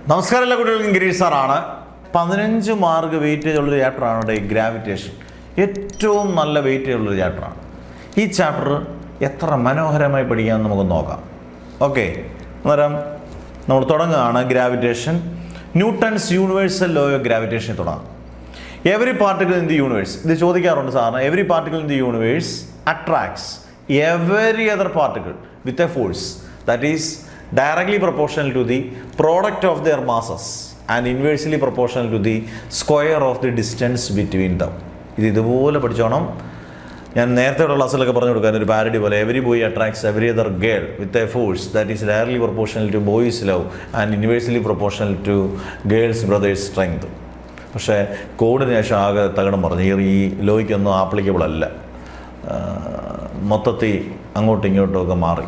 നമസ്കാരം, എല്ലാ കുട്ടികൾക്കും ഗിരീഷ് സാറാണ്. 15 മാർക്ക് വെയിറ്റേജ് ഉള്ളൊരു ചാപ്റ്ററാണ് ഗ്രാവിറ്റേഷൻ. ഏറ്റവും നല്ല വെയിറ്റേജ് ഉള്ളൊരു ചാപ്റ്ററാണ്. ഈ ചാപ്റ്റർ എത്ര മനോഹരമായി പഠിക്കാമെന്ന് നമുക്ക് നോക്കാം. ഓക്കെ, അന്നേരം നമ്മൾ തുടങ്ങുകയാണ്. Gravitation, Newton's universal law of gravitation തുടങ്ങാം. Every particle in the universe, ഇത് ചോദിക്കാറുണ്ട് സാറിന്. Every particle in the universe attracts every other particle with a force that is directly proportional to the product of their masses and inversely proportional to the square of the distance between them. ഇതുപോലെ പഠിച്ചോണം. ഞാൻ നേരത്തെയുള്ള ക്ലാസ്സിലൊക്കെ പറഞ്ഞു കൊടുക്കാൻ ഒരു parody പോലെ, every boy attracts every other girl with a force that is directly proportional to boys love and inversely proportional to girls brothers strength. പക്ഷേ കോഡിന് ശേഷം ആകെ തകടം പറഞ്ഞു. ഈ ലോയ്ക്കൊന്നും ആപ്ലിക്കബിൾ അല്ല. മൊത്തത്തിൽ അങ്ങോട്ടും ഇങ്ങോട്ടും ഒക്കെ മാറി,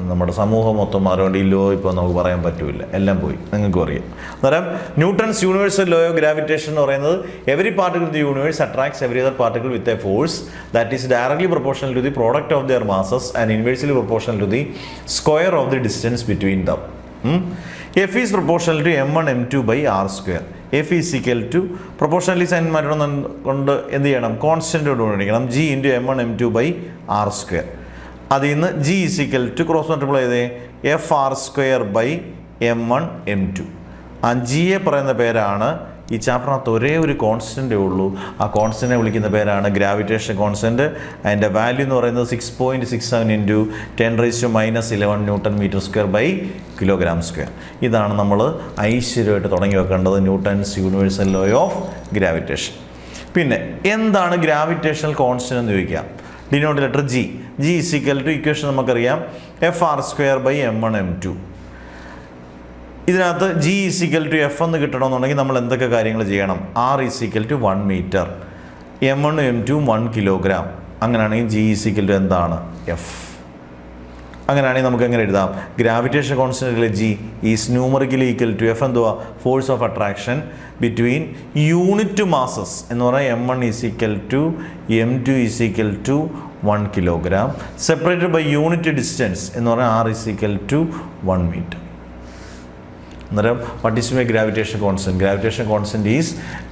നമ്മുടെ സമൂഹം മൊത്തം മാറിയോണ്ട് ഈ ലോ ഇപ്പോൾ നമുക്ക് പറയാൻ പറ്റില്ല, എല്ലാം പോയി, നിങ്ങൾക്കും അറിയാം. അന്നേരം Newton's universal law of gravitation എന്ന് പറയുന്നത് every particle in the universe attracts every other particle with a force that is directly proportional to the product of their masses and inversely proportional to the square of the distance between them. F is proportional to m1 m2 by r square. F is equal to proportionally sign മാറ്റണം കൊണ്ട് എന്ത് ചെയ്യണം, constant കൊണ്ട് മേടിക്കണം. G into m1 m2 by r square. അതിൽ നിന്ന് G is equal to cross multiply ചെയ്തേ F R square by m1 m2. ആ ജിയെ പറയുന്ന പേരാണ്, ഈ ചാപ്റ്ററിനകത്ത് ഒരേ ഒരു കോൺസ്റ്റൻ്റേ ഉള്ളൂ. ആ കോൺസ്റ്റൻറ്റിനെ വിളിക്കുന്ന പേരാണ് ഗ്രാവിറ്റേഷൻ കോൺസ്റ്റൻറ്റ്. അതിൻ്റെ വാല്യൂ എന്ന് പറയുന്നത് 6.67 into 10⁻⁻11 newton metre square by kilogram square. ഇതാണ് നമ്മൾ ഐശ്വര്യമായിട്ട് തുടങ്ങി വെക്കേണ്ടത്, Newton's universal law of gravitation. പിന്നെ എന്താണ് ഗ്രാവിറ്റേഷണൽ കോൺസ്റ്റൻറ്റ് എന്ന് ചോദിക്കാം. Denote letter G. G is equal to equation നമുക്കറിയാം, F R square by m1 m2. ഇതിനകത്ത് G is equal to F എന്ന് കിട്ടണമെന്നുണ്ടെങ്കിൽ നമ്മൾ എന്തൊക്കെ കാര്യങ്ങൾ ചെയ്യണം? R is equal to 1 metre, m1 m2 1 kilogram. അങ്ങനെയാണെങ്കിൽ ജി ഈസ് ഈക്വൽ ടു എന്താണ്? എഫ്. അങ്ങനെയാണെങ്കിൽ നമുക്ക് എങ്ങനെ എഴുതാം? ഗ്രാവിറ്റേഷൻ കോൺസ്റ്റൻറ്റിലെ G is numerically equal to F എന്തുവാ? Force of attraction between unit masses എന്ന് പറഞ്ഞാൽ m1 is equal to m2 is equal to 1 kilogram separated by unit distance എന്ന് പറഞ്ഞാൽ R is equal to 1 metre. അന്നേരം what is my gravitation constant? Gravitation constant is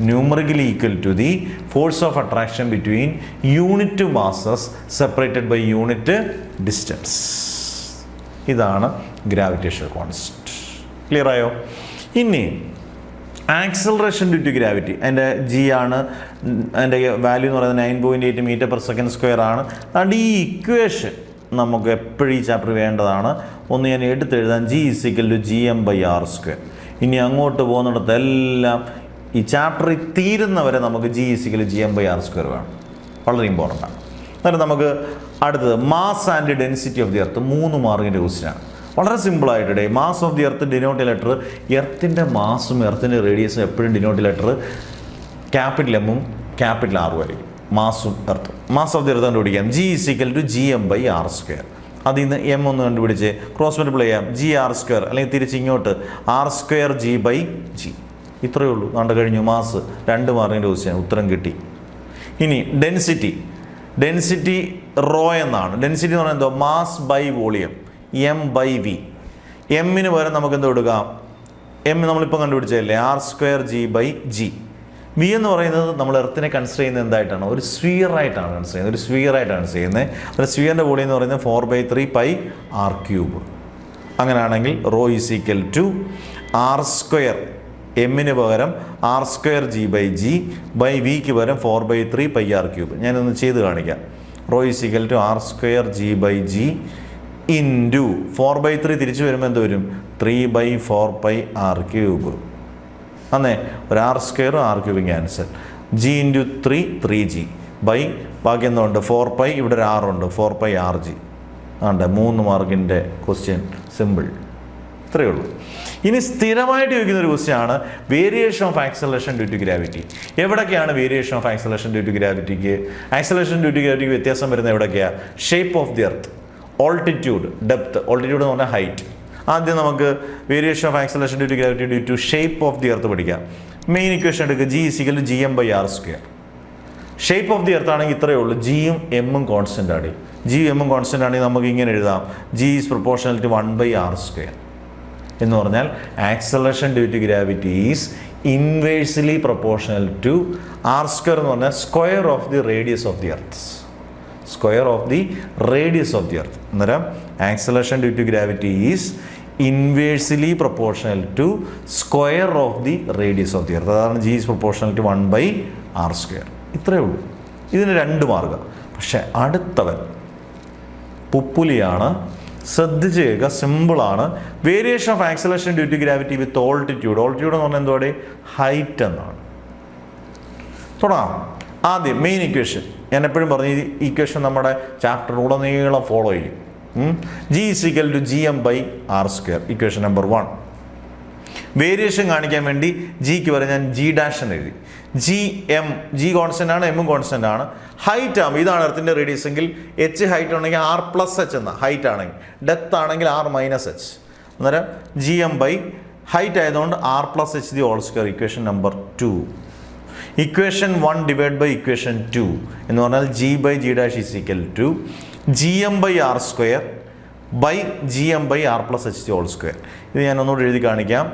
numerically equal to the force of attraction between unit masses separated by unit distance. ഇതാണ് gravitation constant. Clear ആയോ? ഇനി acceleration due to gravity, അതിൻ്റെ G ആണ്, അതിൻ്റെ value എന്ന് പറയുന്നത് 9.8 metre per second square ആണ്. അതുകൊണ്ട് ഈ ഇക്വേഷൻ നമുക്ക് എപ്പോഴും ഈ ചാപ്റ്റർ വേണ്ടതാണ്. ഒന്ന് ഞാൻ എടുത്തെഴുതാൻ, G is equal to gm by r square. ഇനി അങ്ങോട്ട് പോകുന്നിടത്തെല്ലാം ഈ ചാപ്റ്റർ തീരുന്നവരെ നമുക്ക് G is equal to gm by r square വേണം. വളരെ ഇമ്പോർട്ടൻ്റ് ആണ്. അന്നേരം നമുക്ക് അടുത്തത് mass and density of the earth. 3 മാർക്കിൻ്റെ ക്വസ്റ്റ്യനാണ്. വളരെ സിമ്പിളായിട്ട് mass of the earth denote letter, എർത്തിൻ്റെ മാസും എർത്തിൻ്റെ റേഡിയസും എപ്പോഴും ഡിനോട്ട് ലെറ്റർ ക്യാപിറ്റൽ എമ്മും ക്യാപിറ്റൽ ആറും ആയിരിക്കും. മാസും earth, mass of the earth കണ്ടുപിടിക്കാം. G is equal to gm by r square. അതിൽ നിന്ന് എം ഒന്ന് കണ്ടുപിടിച്ച് ക്രോസ് മൾട്ടിപ്ലൈ ചെയ്യാം, ജി ആർ സ്ക്വയർ, അല്ലെങ്കിൽ തിരിച്ച് ഇങ്ങോട്ട് R square G by G. ഇത്രയേ ഉള്ളൂ. കണ്ടു കഴിഞ്ഞു. മാസ് 2 മാർക്കിൻ്റെ ക്വസ്റ്റ്യൻ, ഉത്തരം കിട്ടി. ഇനി ഡെൻസിറ്റി. ഡെൻസിറ്റി റോ എന്നാണ്. ഡെൻസിറ്റി എന്ന് പറയുന്നത് mass by volume, M by V. എമ്മിന് പകരം നമുക്ക് എന്ത് കൊടുക്കാം? എം നമ്മളിപ്പോൾ കണ്ടുപിടിച്ചതല്ലേ, R square G by G. V എന്ന് പറയുന്നത് നമ്മൾ എർത്തിനെ കൺസിഡർ ചെയ്യുന്നത് എന്തായിട്ടാണ്? ഒരു സ്ഫിയറായിട്ടാണ് കൺസിഡർ ചെയ്യുന്നത്. ഒരു സ്ഫിയറായിട്ടാണ് ചെയ്യുന്നത്. ഒരു സ്ഫിയറിൻ്റെ വോളിയം എന്ന് പറയുന്നത് 4/3 പൈ ആർ ക്യൂബ്. അങ്ങനെയാണെങ്കിൽ rho is equal to R square, എമ്മിന് പകരം R square G by G by വിക്ക് പകരം 4/3 പൈ ആർ ക്യൂബ്. ഞാനൊന്ന് ചെയ്ത് കാണിക്കാം. Rho is equal to R square G by G into 4/3 തിരിച്ചു വരുമ്പോൾ എന്ത് വരും? 3/4 പൈ ആർ ക്യൂബ്. അന്നേ ഒരു R square R cube cancel. G into 3 3g by ബാക്കി എന്തുണ്ട്? 4 പൈ, ഇവിടെ ഒരു ആറുണ്ട്, 4 പൈ ആർ ജി. ആണ്ട് 3 മാർക്കിൻ്റെ ക്വസ്റ്റ്യൻ. സിമ്പിൾ. ഇത്രയേ ഉള്ളൂ. ഇനി സ്ഥിരമായിട്ട് ചോദിക്കുന്ന ഒരു ക്വസ്റ്റ്യൻ ആണ് variation of acceleration due to gravity. എവിടൊക്കെയാണ് variation of acceleration due to ഗ്രാവിറ്റിക്ക്? ആക്സലറേഷൻ ഡ്യൂ ടു ഗ്രാവിറ്റിക്ക് വ്യത്യാസം വരുന്നത് എവിടെയൊക്കെയാണ്? Shape of the earth, altitude, depth. Altitude എന്ന് പറഞ്ഞാൽ ഹൈറ്റ്. ആദ്യം നമുക്ക് variation of acceleration due to gravity due to shape of the earth പഠിക്കാം. മെയിൻ ഇക്വേഷൻ എടുക്കുക, G is equal to gm by r square. Shape of the earth ആണെങ്കിൽ ഇത്രയേ ഉള്ളൂ, ജിയും എമ്മും കോൺസ്റ്റൻ്റ് ആണ്. ജി എമ്മും കോൺസ്റ്റൻ്റ് ആണെങ്കിൽ നമുക്ക് ഇങ്ങനെ എഴുതാം, G is proportional to 1/r square. എന്ന് പറഞ്ഞാൽ acceleration due to gravity is inversely proportional to R square എന്ന് പറഞ്ഞാൽ square of the radius of the earth. Square of the radius of the earth. അന്നേരം acceleration due to gravity is inversely proportional to square of the radius of the earth. അതാണ് G is proportional to 1/r². ഇത്രയേ ഉള്ളൂ. ഇതിന് 2 മാർഗം. പക്ഷെ അടുത്തവൻ പുപ്പുലിയാണ്. ശ്രദ്ധിച്ച് കേൾക്കുക, സിമ്പിളാണ്. Variation of acceleration due to gravity with altitude. Altitude എന്ന് പറഞ്ഞാൽ എന്തുവാടെ? ഹൈറ്റ് എന്നാണ്. തുടങ്ങാം. ആദ്യം മെയിൻ ഇക്വേഷൻ. ഞാൻ എപ്പോഴും പറഞ്ഞു ഈ ഇക്വേഷൻ നമ്മുടെ ചാപ്റ്ററിലുടനീളം ഫോളോ ചെയ്യും. G is equal to GM/r². Equation number 1. വേരിയേഷൻ കാണിക്കാൻ വേണ്ടി ജിക്ക് വരെ ഞാൻ G' എന്ന് എഴുതി. ജി കോൺസ്റ്റന്റ് ആണ്, എമ്മും കോൺസ്റ്റന്റ് ആണ്. ഹൈറ്റ് ആകുമ്പോൾ ഇതാണ് എർത്തിൻ്റെ റേഡിയസ് എങ്കിൽ h ഹൈറ്റ് ഉണ്ടെങ്കിൽ r+h എന്ന ഹൈറ്റ് ആണെങ്കിൽ, ഡെപ്ത് ആണെങ്കിൽ r-h. അന്നേരം GM/ ഹൈറ്റ് ആയതുകൊണ്ട് r+h². Equation number 2. Equation 1 divide by equation 2 എന്ന് പറഞ്ഞാൽ G/G' is equal to GM/r² by GM/r+h². ഇത് ഞാൻ ഒന്നുകൂടി എഴുതി കാണിക്കാം.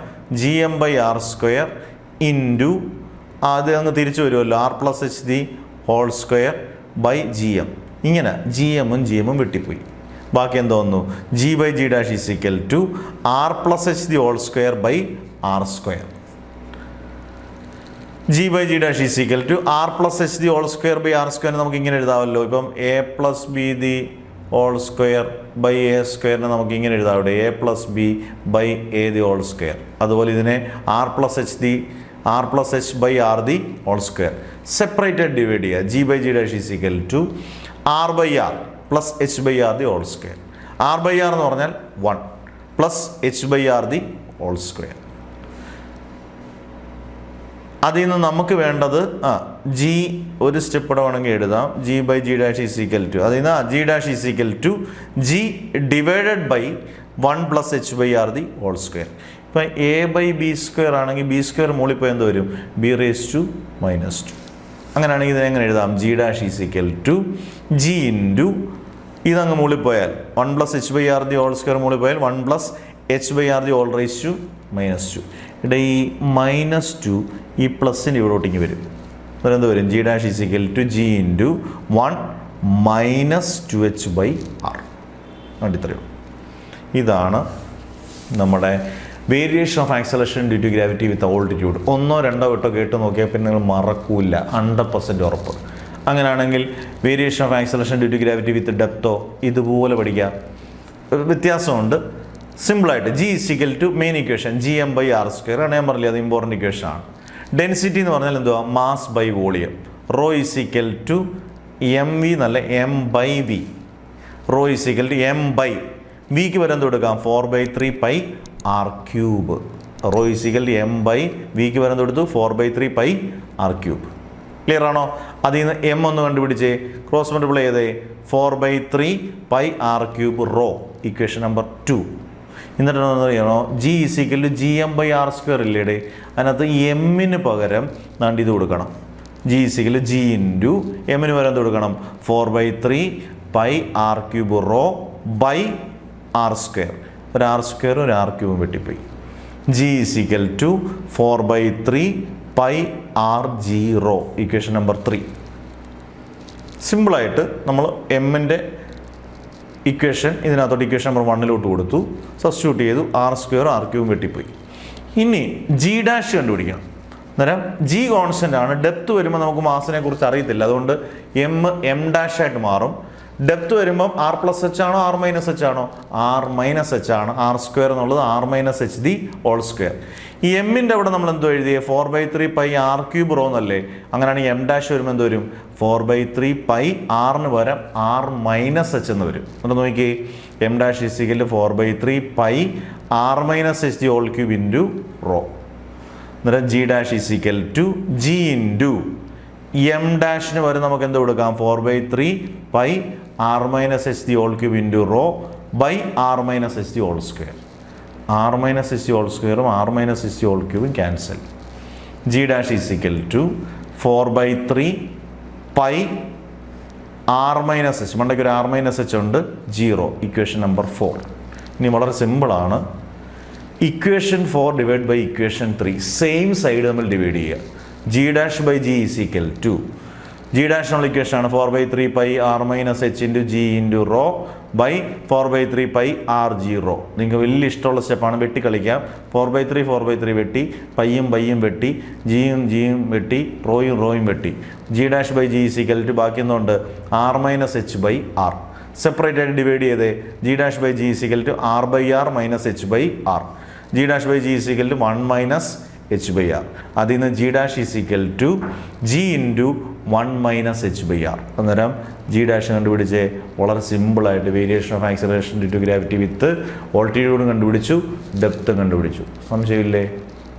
GM/r² ഇൻറ്റു അത് അങ്ങ് തിരിച്ചു വരുമല്ലോ r+h² ബൈ GM. ഇങ്ങനെ GM-ഉം GM-ഉം വെട്ടിപ്പോയി. ബാക്കി എന്താ വന്നു? G/G' is equal to r+h² by r². G/G' is equal to r+h² by r² നമുക്ക് ഇങ്ങനെ എഴുതാമല്ലോ. ഇപ്പം a+b² ബൈ a² നമുക്ക് ഇങ്ങനെ എഴുതാം. ഇവിടെ a+b ബൈ a². അതുപോലെ ഇതിനെ r+h by r² separated divide ചെയ്യുക. G/G' is equal to r/r plus h/r². r/r എന്ന് പറഞ്ഞാൽ 1 പ്ലസ് h/r². അതിൽ നിന്ന് നമുക്ക് വേണ്ടത് ജി ഒരു സ്റ്റെപ്പ് ഇവിടെ വേണമെങ്കിൽ എഴുതാം. G/G' ഈസ് ഈക്വൽ ടു അതിൽ നിന്ന് G' is equal to G divided by 1 plus h/r². ഇപ്പം a/b² ആണെങ്കിൽ b² മുകളിൽ പോയി എന്ത് വരും? b⁻². അങ്ങനെയാണെങ്കിൽ ഇതിനെങ്ങനെ എഴുതാം? G' is equal to G into ഇതങ്ങ് മുകളിൽ പോയാൽ 1 പ്ലസ് h/r² മുകളിൽ പോയാൽ 1 പ്ലസ് h/r². ഇവിടെ ഈ -2 ഈ പ്ലസിൻ്റെ ഇവിടോട്ടിങ്ങ് വരും. അതെന്ത് വരും? G' is equal to G into 1 minus 2h/r. അതുകൊണ്ട് ഇത്രയും. ഇതാണ് നമ്മുടെ variation of acceleration due to gravity with altitude. 1 2 വട്ടം കേട്ട് നോക്കിയാൽ പിന്നെ നിങ്ങൾ മറക്കൂല, 100% ഉറപ്പ്. അങ്ങനെയാണെങ്കിൽ variation of acceleration due to gravity with ഡെപ്തോ ഇതുപോലെ പഠിക്കാം. വ്യത്യാസമുണ്ട്. സിമ്പിളായിട്ട് G is equal to main equation GM/r² ആണ്. ഞാൻ പറഞ്ഞില്ല, അത് ഇമ്പോർട്ടൻറ്റ് ഇക്വേഷൻ ആണ്. ഡെൻസിറ്റി എന്ന് പറഞ്ഞാൽ എന്തുവാ? Mass by volume. Rho is equal to mv എന്നല്ല m/v. Rho is equal to m/vക്ക് വരെ എന്ത് കൊടുക്കാം? 4/3πr³. Rho is equal to m/vക്ക് വരെ എന്ത് കൊടുത്തു? 4/3πr³. ക്ലിയർ ആണോ? അതിൽ നിന്ന് m ഒന്ന് കണ്ടുപിടിച്ചേ, ക്രോസ് മൾട്ടിപ്ലൈ ചെയ്തേ. 4/3πr³ raw. Equation number 2. എന്നിട്ട് എന്താ ചെയ്യണോ? G is equal to GM/r² ഇല്ലേടെ, അതിനകത്ത് എമ്മിന് പകരം നാണ്ട് ഇത് കൊടുക്കണം. G is equal to G into എമ്മിന് പകരം എന്ത് കൊടുക്കണം? 4/3πr³ raw by r². ഒരു r² ഒരു r³ വെട്ടിപ്പോയി. G is equal to 4/3πrg rho. Equation number 3. സിമ്പിളായിട്ട് നമ്മൾ എമ്മിൻ്റെ ഇക്വേഷൻ ഇതിനകത്തോട്ട് ഇക്വേഷൻ നമ്പർ 1 കൊടുത്തു, സബ്സ്റ്റിറ്റ്യൂട്ട് ചെയ്തു. r² r³ വെട്ടിപ്പോയി. ഇനി G' കണ്ടുപിടിക്കണം. അന്നേരം G കോൺസ്റ്റൻ്റ് ആണ്. ഡെപ്ത് വരുമ്പോൾ നമുക്ക് മാസിനെ കുറിച്ച് അറിയത്തില്ല, അതുകൊണ്ട് m' ആയിട്ട് മാറും. ഡെപ്ത് വരുമ്പം r+h ആണോ r-h ആണോ? r-h ആണ്. r² എന്നുള്ളത് r-h². ഈ എമ്മിൻ്റെ അവിടെ നമ്മൾ എന്തോ എഴുതിയേ? 4/3πr³ റോ എന്നല്ലേ? അങ്ങനെയാണെങ്കിൽ m' വരുമ്പോൾ എന്ത് വരും? 4/3πr പകരം r-h എന്ന് വരും. എന്നിട്ട് നോക്കിയേ, m' is equal to 4/3πr-h³ into rho. അന്നേരം G' is equal to G into m' വരെ നമുക്ക് എന്ത് കൊടുക്കാം? 4/3πr-h³ into rho by r-h². r-h²ഉം r-h³ cancel. G' is equal to 4/3πr-h. മണ്ടയ്ക്ക് ഒരു r-h ഉണ്ട്. 0. Equation number 4. ഇനി വളരെ സിമ്പിളാണ്. Equation 4 divide by equation 3 same side നമ്മൾ ഡിവൈഡ് ചെയ്യുക. G dash by G is equal to G dash എന്നുള്ള ഇക്വേഷൻ ആണ് 4/3 pi R minus H into G into rho by 4/3 pi R G rho. നിങ്ങൾക്ക് വലിയ ഇഷ്ടമുള്ള സ്റ്റെപ്പാണ്, വെട്ടി കളിക്കാം. 4/3 വെട്ടി, പൈയും വെട്ടി, ജിയും വെട്ടി, റോയും വെട്ടി. G dash by G is equal to ബാക്കി എന്തുകൊണ്ട് R minus H by R. Separate ആയിട്ട് ഡിവൈഡ് ചെയ്തേ. G dash by G is equal to R by R minus H by R. G dash by G is equal to 1 minus H by R. അതിൽ നിന്ന് G dash is equal to G into 1 minus H by R. അന്നേരം G dash കണ്ടുപിടിച്ച് വളരെ സിമ്പിളായിട്ട് variation of acceleration due to gravity with ഓൾട്ടിറ്റ്യൂഡും കണ്ടുപിടിച്ചു, ഡെപ്തും കണ്ടുപിടിച്ചു. സംശയമില്ലേ?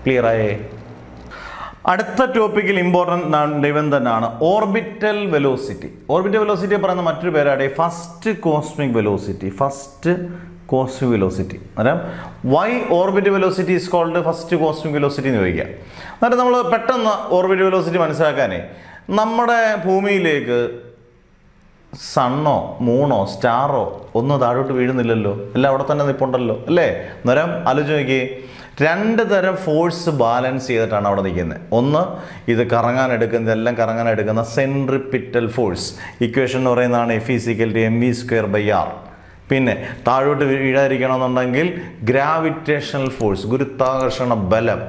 ക്ലിയർ ആയേ? അടുത്ത ടോപ്പിക്കിൽ ഇമ്പോർട്ടൻ്റ് ഇവൻ തന്നെയാണ് ഓർബിറ്റൽ വെലോസിറ്റി. ഓർബിറ്റൽ വെലോസിറ്റി പറയുന്ന മറ്റൊരു പേരാണ് ഫസ്റ്റ് കോസ്മിക് വെലോസിറ്റി. അന്നേരം why orbital velocity is called first cosmic velocity എന്ന് ചോദിക്കുക. അന്നേരം നമ്മൾ പെട്ടെന്ന് ഓർബിറ്റൽ വെലോസിറ്റി മനസ്സിലാക്കാനേ, നമ്മുടെ ഭൂമിയിലേക്ക് സണ്ണോ മൂണോ സ്റ്റാറോ ഒന്നും താഴോട്ട് വീഴുന്നില്ലല്ലോ, എല്ലാം അവിടെ തന്നെ നിൽപ്പുണ്ടല്ലോ അല്ലേ? അന്നേരം ആലോചിച്ച് നോക്കിയേ, 2 തരം ഫോഴ്സ് ബാലൻസ് ചെയ്തിട്ടാണ് അവിടെ നിൽക്കുന്നത്. ഒന്ന്, ഇത് ഇതെല്ലാം കറങ്ങാൻ എടുക്കുന്ന സെൻട്രിപിറ്റൽ ഫോഴ്സ്. ഇക്വേഷൻ എന്ന് പറയുന്നതാണ് F=mv²/r. പിന്നെ താഴോട്ട് വീഴാതിരിക്കണമെന്നുണ്ടെങ്കിൽ ഗ്രാവിറ്റേഷണൽ ഫോഴ്സ്, ഗുരുത്വാകർഷണ ബലം,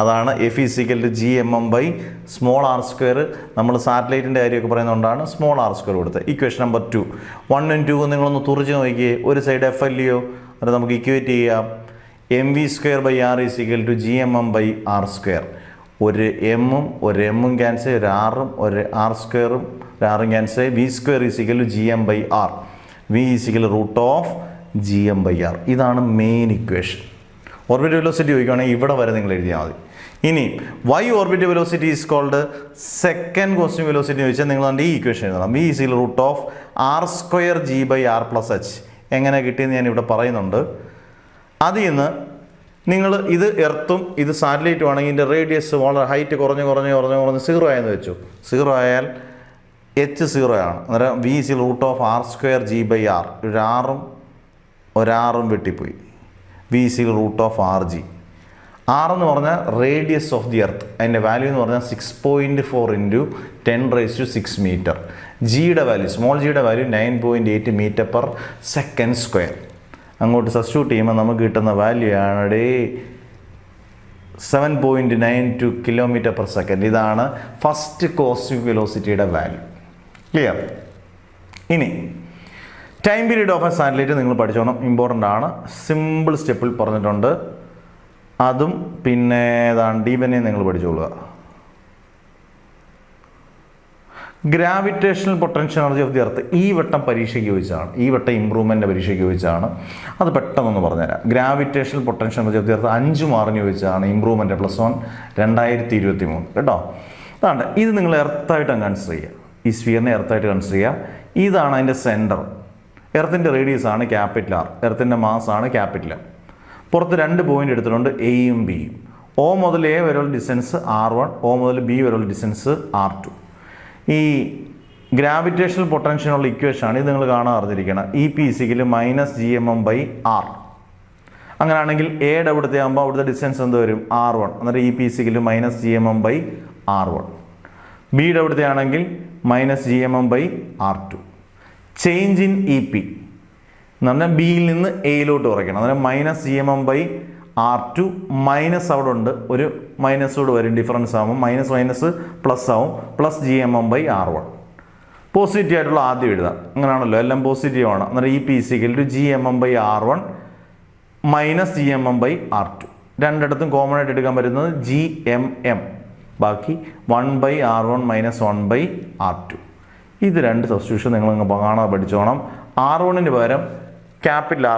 അതാണ് F=gmm/r². നമ്മൾ സാറ്റലൈറ്റിൻ്റെ കാര്യമൊക്കെ പറയുന്നതുകൊണ്ടാണ് r² കൊടുത്തത്. ഇക്വേഷൻ നമ്പർ 2, 1 ഉം 2 നിങ്ങളൊന്ന് തുറച്ച് നോക്കിയേ. ഒരു സൈഡ് എഫ് അല്ലയോ, അത് നമുക്ക് ഇക്വേറ്റ് ചെയ്യാം. mv²/r = gmm/r². ഒരു എമ്മും ക്യാൻസൽ, ഒരു ആറും ഒരു r²ഉം ആറും cancel. v² = gm/r. v √gm/r. ഇതാണ് മെയിൻ ഇക്വേഷൻ. ഓർബിറ്റൽ വെലോസിറ്റി ചോദിക്കുകയാണെങ്കിൽ ഇവിടെ വരെ നിങ്ങൾ എഴുതിയാൽ മതി. ഇനി why orbital velocity is called second cosmic velocity ചോദിച്ചാൽ നിങ്ങൾ ഈ ഇക്വേഷൻ എഴുതണം. v √r²g/r+h. എങ്ങനെ കിട്ടിയെന്ന് ഞാൻ ഇവിടെ പറയുന്നുണ്ട്. അതിൽ നിന്ന് നിങ്ങൾ ഇത് എർത്തും ഇത് സാറ്റലൈറ്റും ആണെങ്കിൽ ഇതിൻ്റെ റേഡിയസ് വളരെ ഹൈറ്റ് കുറഞ്ഞ് 0 ആയെന്ന് വെച്ചു. 0 ആയാൽ h 0 ആണ്. അന്നേരം v √r²g/r. ഒരാറും വെട്ടിപ്പോയി. v √rg. r എന്ന് പറഞ്ഞാൽ റേഡിയസ് ഓഫ് ദി എർത്ത്, അതിൻ്റെ വാല്യൂ എന്ന് പറഞ്ഞാൽ 6.4 × 10⁶ മീറ്റർ. ജിയുടെ വാല്യൂ, സ്മോൾ ജിയുടെ വാല്യൂ 9.8 m/s². അങ്ങോട്ട് സബ്സ്റ്റിറ്റ്യൂട്ട് ചെയ്യുമ്പോൾ നമുക്ക് കിട്ടുന്ന വാല്യൂ ആണ് 7.92 km/s. ഇതാണ് ഫസ്റ്റ് കോസ്മിക് വെലോസിറ്റിയുടെ വാല്യൂ. ക്ലിയർ? ഇനി time period of A satellite നിങ്ങൾ പഠിച്ചോണം, ഇമ്പോർട്ടൻ്റ് ആണ്. സിമ്പിൾ സ്റ്റെപ്പിൽ പറഞ്ഞിട്ടുണ്ട്. അതും പിന്നെ ഏതാണ് ഡീപനെ നിങ്ങൾ പഠിച്ചോളുക. Gravitational potential energy of the earth ഈ വട്ടം പരീക്ഷയ്ക്ക് ചോദിച്ചാണ്, ഈ വട്ടം ഇമ്പ്രൂവ്മെൻ്റ് പരീക്ഷയ്ക്ക് ചോദിച്ചാണ്. അത് പെട്ടെന്നൊന്ന് പറഞ്ഞുതരാം. Gravitational potential energy of the earth 5 മാർക്കിന് ചോദിച്ചാണ് ഇമ്പ്രൂവ്മെൻ്റ് +1 2023 കേട്ടോ. അതാണ് ഇത്. നിങ്ങൾ എർത്തായിട്ട് കൺസിഡർ ചെയ്യുക. ഈ സ്ഫിയറിനെ എർത്തായിട്ട് കൺസിഡർ ചെയ്യുക. ഇതാണ് അതിൻ്റെ സെൻറ്റർ. എർത്തിൻ്റെ റേഡിയസ് ആണ് R. എർത്തിൻ്റെ മാസ് ആണ് R. പുറത്ത് 2 പോയിൻ്റ് എടുത്തിട്ടുണ്ട്, എയും ബിയും. O മുതൽ A വരെയുള്ള ഡിസ്റ്റൻസ് R1, O മുതൽ B വരെയുള്ള ഡിസ്റ്റൻസ് R2. ഈ ഗ്രാവിറ്റേഷണൽ പൊട്ടൻഷ്യനുള്ള ഇക്വേഷനാണ് ഇത്. നിങ്ങൾ കാണാൻ അറിഞ്ഞിരിക്കണം. EP -gmm/r. അങ്ങനെയാണെങ്കിൽ എയുടെ അവിടുത്തെ ആകുമ്പോൾ അവിടുത്തെ ഡിസ്റ്റൻസ് എന്ത് വരും? R1. അന്നേരം EP -gmm/r1. ബിയുടെ അവിടുത്തെ ആണെങ്കിൽ -gmm/r2. ചേഞ്ച് ഇൻ EP എന്ന് പറഞ്ഞാൽ ബിയിൽ നിന്ന് എയിലോട്ട് കുറയ്ക്കണം. അന്നേരം -gmm/r2 മൈനസ് അവിടെ ഉണ്ട്, ഒരു മൈനസോട് വരും, ഡിഫറൻസ് ആകുമ്പോൾ മൈനസ് പ്ലസ് ആവും, +gmm/r1. പോസിറ്റീവ് ആയിട്ടുള്ള ആദ്യം എഴുതാം, അങ്ങനെയാണല്ലോ, എല്ലാം പോസിറ്റീവ് ആണ്. അന്നേരം EP =gmm/r1 -gmm/r2. രണ്ടിടത്തും കോമൺ ആയിട്ട് എടുക്കാൻ പറ്റുന്നത് gmm. ബാക്കി 1/r1 - 1/r2. ഇത് 2 സബ്സ്റ്റിറ്റ്യൂഷൻ നിങ്ങൾ കാണാതെ പഠിച്ചോണം. R1-ന് പകരം R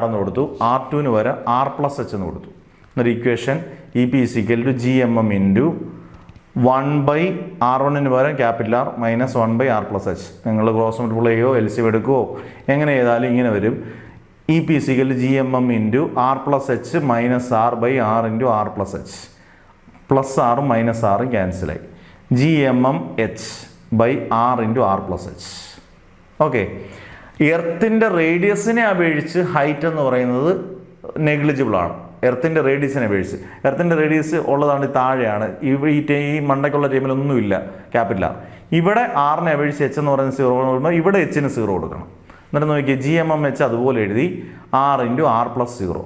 എന്ന് കൊടുത്തു, R2-ന് പകരം R+h എന്ന് കൊടുത്തു. എന്നൊരു ഇക്വേഷൻ EP =gmm × 1/r1-ന് പകരം R - 1/r+h. നിങ്ങൾ ക്രോസ് മൾട്ടിപ്ലൈ ചെയ്യുകയോ LCM എടുക്കുകയോ എങ്ങനെ ചെയ്താലും ഇങ്ങനെ വരും. EP =gmm × R+h - R/r × R+h. +r -r ക്യാൻസലായി. gmm/h/r × R+h. ഓക്കെ. എർത്തിൻ്റെ റേഡിയസിനെ അപേക്ഷിച്ച് ഹൈറ്റ് എന്ന് പറയുന്നത് നെഗ്ലിജിബിൾ ആണ്. എർത്തിൻ്റെ റേഡിയസിനെ അപേക്ഷിച്ച്. എർത്തിൻ്റെ റേഡിയസ് ഉള്ളതാണ് താഴെയാണ്, ഈ മണ്ടയ്ക്കുള്ള ടീമിലൊന്നുമില്ല ക്യാപിറ്റൽ ആർ. ഇവിടെ ആറിനെ അപേക്ഷിച്ച് എച്ച് എന്ന് പറയുന്നത് 0 കൊടുക്കുമ്പോൾ ഇവിടെ എച്ചിന് 0 കൊടുക്കണം. എന്നിട്ട് നോക്കിയാൽ GMMH അതുപോലെ എഴുതി R × R+0.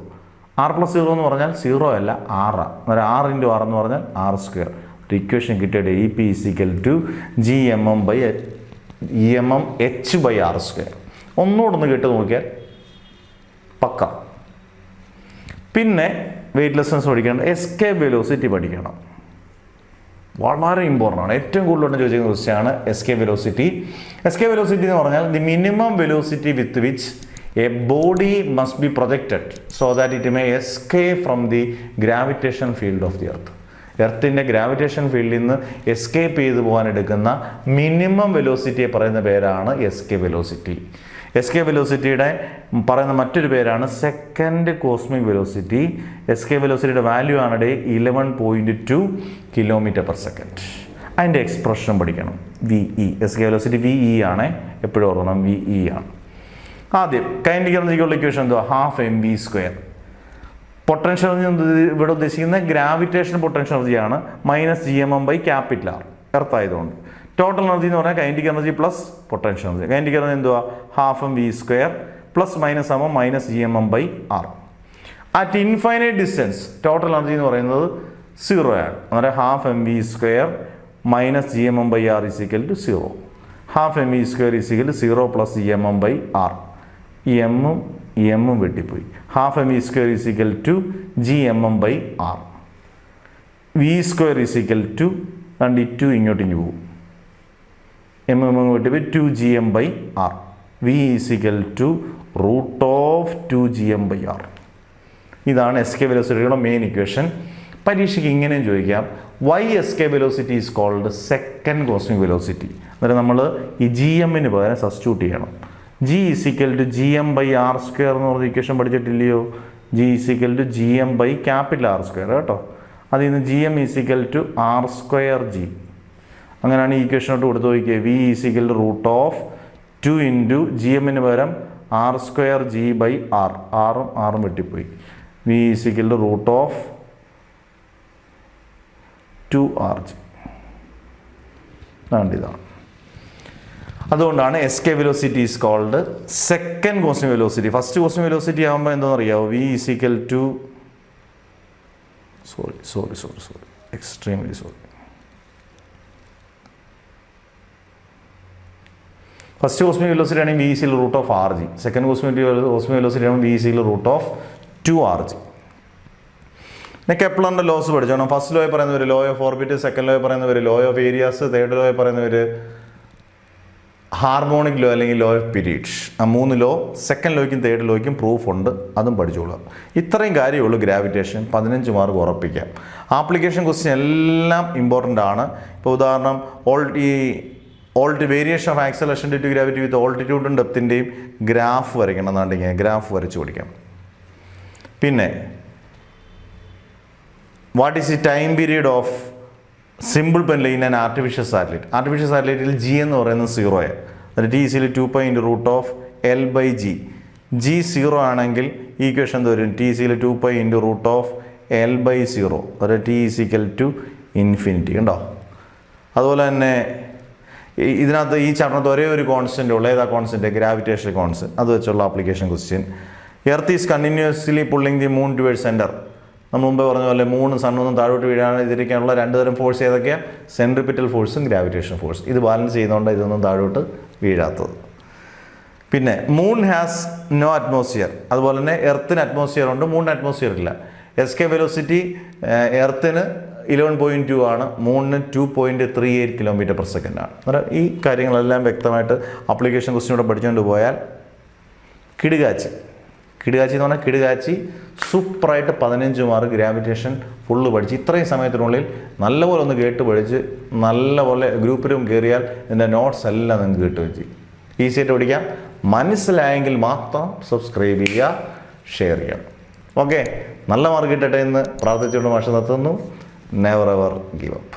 R+0 എന്ന് പറഞ്ഞാൽ 0 അല്ല 6. അന്നേരം R × R എന്ന് പറഞ്ഞാൽ R². ഒരു ഇക്വേഷൻ കിട്ടിയിട്ട് EP = GMMH/R². ഒന്നുകൂടെ കേട്ട് നോക്കിയാൽ പക്ക. പിന്നെ വെയ്റ്റ്ലെസ്നെസ് പഠിക്കണം, എസ്കേപ്പ് വെലോസിറ്റി പഠിക്കണം. വളരെ ഇമ്പോർട്ടൻ്റ് ആണ്. ഏറ്റവും കൂടുതൽ ചോദിക്കുന്ന ക്വസ്റ്റ്യൻ ആണ് എസ്കേപ്പ് വെലോസിറ്റി. എസ്കേപ്പ് വെലോസിറ്റി എന്ന് പറഞ്ഞാൽ the minimum velocity with which a body must be projected so that it may escape from the gravitation field of the earth. എർത്തിൻ്റെ ഗ്രാവിറ്റേഷൻ ഫീൽഡിൽ നിന്ന് എസ്കേപ്പ് ചെയ്തു പോകാൻ എടുക്കുന്ന മിനിമം വെലോസിറ്റിയെ പറയുന്ന പേരാണ് എസ്കേപ്പ് വെലോസിറ്റി. എസ്കേപ്പ് വെലോസിറ്റിയുടെ പറയുന്ന മറ്റൊരു പേരാണ് സെക്കൻഡ് കോസ്മിക് വെലോസിറ്റി. എസ്കേപ്പ് വെലോസിറ്റിയുടെ വാല്യൂ ആണ് 11.2 km/s. അതിൻ്റെ എക്സ്പ്രഷൻ പഠിക്കണം, VE. എസ്കേപ്പ് വെലോസിറ്റി VE ആണ്, എപ്പോഴും ഓർക്കണം VE ആണ്. ആദ്യം കൈനറ്റിക് എനർജിക്കുള്ള ഇക്വേഷൻ എന്തുവാ? ½mv². പൊട്ടൻഷ്യൽ എനർജി ഇവിടെ ഉദ്ദേശിക്കുന്നത് ഗ്രാവിറ്റേഷൻ പൊട്ടൻഷ്യൽ എനർജിയാണ്, -GMM/R, എർത്ത് ആയതുകൊണ്ട്. ടോട്ടൽ എനർജി എന്ന് പറഞ്ഞാൽ kinetic energy plus potential energy. Kinetic energy എന്തുവാ? ½ mv² ± -GMM/R. At infinite distance total energy എന്ന് പറയുന്നത് 0 ആണ്. അന്നേരം ½ mv² - GMM/R = 0. ½ mv² = 0 + GMM/R. എമ്മും വെട്ടിപ്പോയി. ½ mv² = GMM/R. v² = 2 ഇങ്ങോട്ട് പോകും. എം വെട്ടിപ്പോയി 2GM/R. v = √2GM/R. ഇതാണ് എസ്കേപ്പ് വെലോസിറ്റിയുടെ മെയിൻ ഇക്വേഷൻ. പരീക്ഷയ്ക്ക് ഇങ്ങനെയും ചോദിക്കാം, why escape velocity is called second cosmic velocity. അന്നേരം നമ്മൾ ഈ GMന് പകരം സബ്സ്റ്റിറ്റ്യൂട്ട് ചെയ്യണം. G = GM/R² എന്ന് പറഞ്ഞ ഇക്വേഷൻ പഠിച്ചിട്ടില്ലയോ? G = GM/R² കേട്ടോ. അതിൽ നിന്ന് GM = R²G. അങ്ങനെയാണ് ഈ ഇക്വേഷനോട്ട് കൊടുത്തു നോക്കിയത്. v = √2 × GMന് പകരം R²G/R. ആറും വെട്ടിപ്പോയി. v = √2RG. ഇതാണ്. അതുകൊണ്ടാണ് escape velocity is called second cosmic velocity. First cosmic velocity ആകുമ്പോൾ എന്താണെന്ന് അറിയാമോ? v = extremely sorry. First cosmic velocity ആണെങ്കിൽ v = √RG. Second cosmic velocity ആകുമ്പോൾ v = √2RG. പിന്നെ കെപ്ലറിൻ്റെ ലോസ് പഠിച്ചോണം. ഫസ്റ്റ് ലോയിൽ പറയുന്നവർ ലോ ഓഫ് ഓർബിറ്റ്, സെക്കൻഡ് ലോയിൽ പറയുന്നവർ ലോ ഓഫ് ഏരിയാസ്, തേർഡ് ലോയിൽ പറയുന്നവർ ഹാർമോണിക് ലോ അല്ലെങ്കിൽ ലോ ഓഫ് പീരീഡ്സ്. ആ 3 ലോ സെക്കൻഡ് ലോയ്ക്കും തേർഡ് ലോയ്ക്കും പ്രൂഫ് ഉണ്ട്, അതും പഠിച്ചോളുക. ഇത്രയും കാര്യമുള്ളൂ ഗ്രാവിറ്റേഷൻ. 15 മാർക്ക് ഉറപ്പിക്കാം. ആപ്ലിക്കേഷൻ ക്വസ്റ്റ്യൻ എല്ലാം ഇമ്പോർട്ടൻ്റ് ആണ്. ഇപ്പോൾ ഉദാഹരണം variation of acceleration due to gravity with ഓൾട്ടിറ്റ്യൂഡും ഡെപ്തിൻ്റെയും ഗ്രാഫ് വരയ്ക്കണം എന്നുണ്ടെങ്കിൽ ഗ്രാഫ് വരച്ച് പഠിക്കാം. പിന്നെ what is the time period of simple പെൻലൈൻ and artificial satellite. Artificial സാറ്റലൈറ്റിൽ G എന്ന് പറയുന്നത് 0 ആണ്. T = 2π √L/G. G 0 ആണെങ്കിൽ ഈ ഇക്വേഷൻ എന്ത് വരും? T = 2π √L/0. T = ∞. കണ്ടോ? അതുപോലെ തന്നെ ഇതിനകത്ത് ഈ ചാപ്റ്ററിനകത്ത് ഒരേ ഒരു കോൺസ്റ്റൻ്റ് ഉള്ളൂ. ഏതാ കോൺസ്റ്റൻ്റ്? Gravitation constant. അത് വെച്ചുള്ള application question. Earth is continuously pulling the moon towards centre. നമ്മൾ മുമ്പേ പറഞ്ഞ പോലെ മൂന്ന് സണ്ണൊന്നും താഴോട്ട് വീഴാതിരിക്കാനുള്ള 2 തരം ഫോഴ്സ് ഏതൊക്കെയാണ്? സെൻട്രിപിറ്റൽ ഫോഴ്സും ഗ്രാവിറ്റേഷൻ ഫോഴ്സ്. ഇത് ബാലൻസ് ചെയ്യുന്നതുകൊണ്ട് ഇതൊന്നും താഴോട്ട് വീഴാത്തത്. പിന്നെ മൂൺ ഹാസ് നോ അറ്റ്മോസ്ഫിയർ. അതുപോലെ തന്നെ എർത്തിന് അറ്റ്മോസ്ഫിയർ ഉണ്ട്, മൂണിന് അറ്റ്മോസ്ഫിയർ ഇല്ല. എസ്കേപ്പ് വെലോസിറ്റി എർത്തിന് 11.2 ആണ്, മൂണിന് 2.38 km/s ആണ്. അന്നേരം ഈ കാര്യങ്ങളെല്ലാം വ്യക്തമായിട്ട് ആപ്ലിക്കേഷൻ ക്വസ്റ്റ്യനോടെ പഠിച്ചുകൊണ്ട് പോയാൽ കിടുകാച്ചി എന്ന് പറഞ്ഞാൽ കിടുകാച്ചി സൂപ്പറായിട്ട് 15 മാർക്ക് ഗ്രാവിറ്റേഷൻ ഫുള്ള് പഠിച്ച് ഇത്രയും സമയത്തിനുള്ളിൽ നല്ലപോലെ ഒന്ന് കേട്ട് പഠിച്ച് നല്ലപോലെ ഗ്രൂപ്പിലും കയറിയാൽ ഇതിൻ്റെ നോട്ട്സ് എല്ലാം നിങ്ങൾക്ക് കിട്ടുകയും ചെയ്യും. ഈസിയായിട്ട് പഠിക്കാം. മനസ്സിലായെങ്കിൽ മാത്രം സബ്സ്ക്രൈബ് ചെയ്യുക, ഷെയർ ചെയ്യണം. ഓക്കെ, നല്ല മാർക്ക് കിട്ടട്ടെ എന്ന് പ്രാർത്ഥിച്ചുകൊണ്ട് മാഷ് നിർത്തുന്നു. Never ever give up.